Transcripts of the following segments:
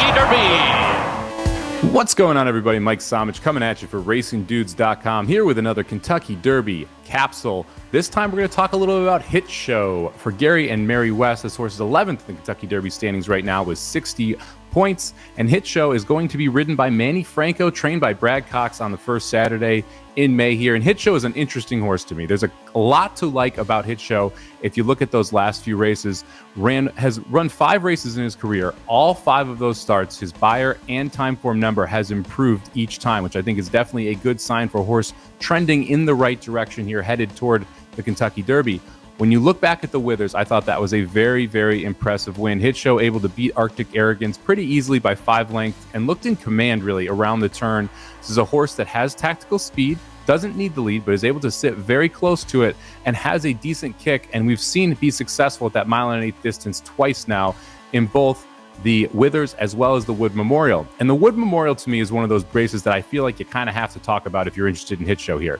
Kentucky Derby. What's going on, everybody? Mike Somich coming at you for RacingDudes.com, here with another Kentucky Derby capsule. This time we're going to talk a little bit about Hit Show. For Gary and Mary West, this horse is 11th in the Kentucky Derby standings right now with 60 points. And Hit Show is going to be ridden by Manny Franco, trained by Brad Cox on the first Saturday in May here. And Hit Show is an interesting horse to me. There's a lot to like about Hit Show. If you look at those last few races, has run 5 races in his career. All 5 of those starts, his Beyer and time form number has improved each time, which I think is definitely a good sign for a horse trending in the right direction here, headed toward the Kentucky Derby. When you look back at the Withers, I thought that was a very, very impressive win. Hit Show able to beat Arctic Arrogance pretty easily by 5 lengths and looked in command really around the turn. This is a horse that has tactical speed, doesn't need the lead, but is able to sit very close to it and has a decent kick. And we've seen it be successful at that 1.8 mile distance twice now in both the Withers as well as the Wood Memorial. And the Wood Memorial to me is one of those races that I feel like you kind of have to talk about if you're interested in Hit Show here.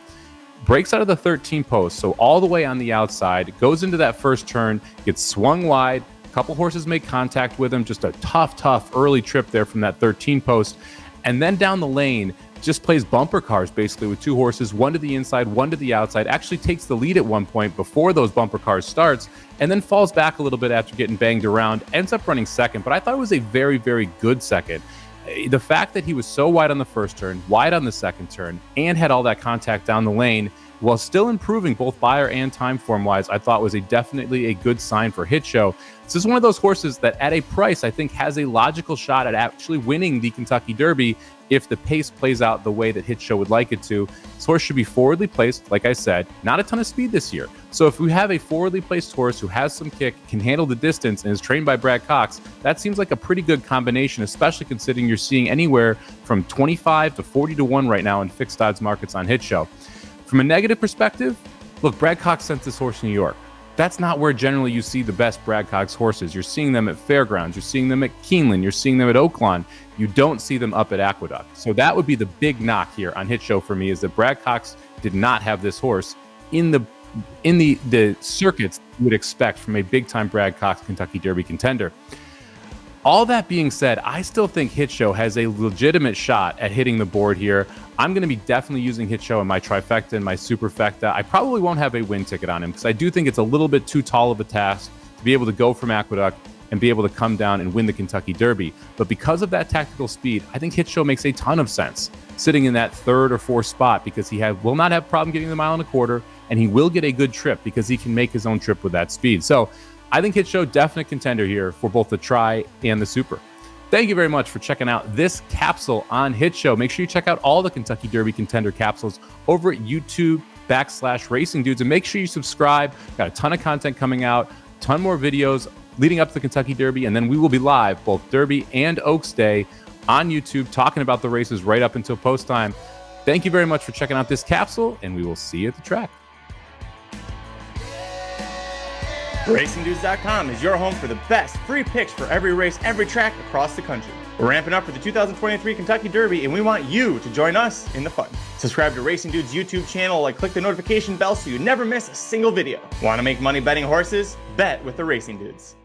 Breaks out of the 13 post, so all the way on the outside, goes into that first turn, gets swung wide. A couple horses make contact with him, just a tough early trip there from that 13 post. And then down the lane, just plays bumper cars basically with 2 horses, one to the inside, one to the outside, actually takes the lead at one point before those bumper cars starts, and then falls back a little bit after getting banged around, ends up running second. But I thought it was a very, very good second. The fact that he was so wide on the first turn, wide on the second turn, and had all that contact down the lane while still improving both Beyer and time form wise, I thought was definitely a good sign for Hit Show. This is one of those horses that at a price I think has a logical shot at actually winning the Kentucky Derby if the pace plays out the way that Hit Show would like it to. This horse should be forwardly placed, like I said, not a ton of speed this year. So if we have a forwardly placed horse who has some kick, can handle the distance, and is trained by Brad Cox, that seems like a pretty good combination, especially considering you're seeing anywhere from 25 to 40 to 1 right now in fixed odds markets on Hit Show. From a negative perspective, look, Brad Cox sent this horse to New York. That's not where generally you see the best Brad Cox horses. You're seeing them at Fairgrounds. You're seeing them at Keeneland. You're seeing them at Oaklawn. You don't see them up at Aqueduct. So that would be the big knock here on Hit Show for me, is that Brad Cox did not have this horse in the circuits you would expect from a big-time Brad Cox Kentucky Derby contender. All that being said, I still think Hit Show has a legitimate shot at hitting the board here. I'm going to be definitely using Hit Show in my trifecta and my superfecta. I probably won't have a win ticket on him because I do think it's a little bit too tall of a task to be able to go from Aqueduct and be able to come down and win the Kentucky Derby. But because of that tactical speed, I think Hit Show makes a ton of sense sitting in that 3rd or 4th spot, because he will not have a problem getting the 1.25 miles, and he will get a good trip because he can make his own trip with that speed. So I think Hit Show, definite contender here for both the Tri and the Super. Thank you very much for checking out this capsule on Hit Show. Make sure you check out all the Kentucky Derby contender capsules over at YouTube.com/Racing Dudes, and make sure you subscribe. Got a ton of content coming out, a ton more videos leading up to the Kentucky Derby, and then we will be live both Derby and Oaks Day on YouTube talking about the races right up until post time. Thank you very much for checking out this capsule, and we will see you at the track. RacingDudes.com is your home for the best free picks for every race, every track across the country. We're ramping up for the 2023 Kentucky Derby, and we want you to join us in the fun. Subscribe to Racing Dudes YouTube channel, click the notification bell so you never miss a single video. Want to make money betting horses? Bet with the Racing Dudes.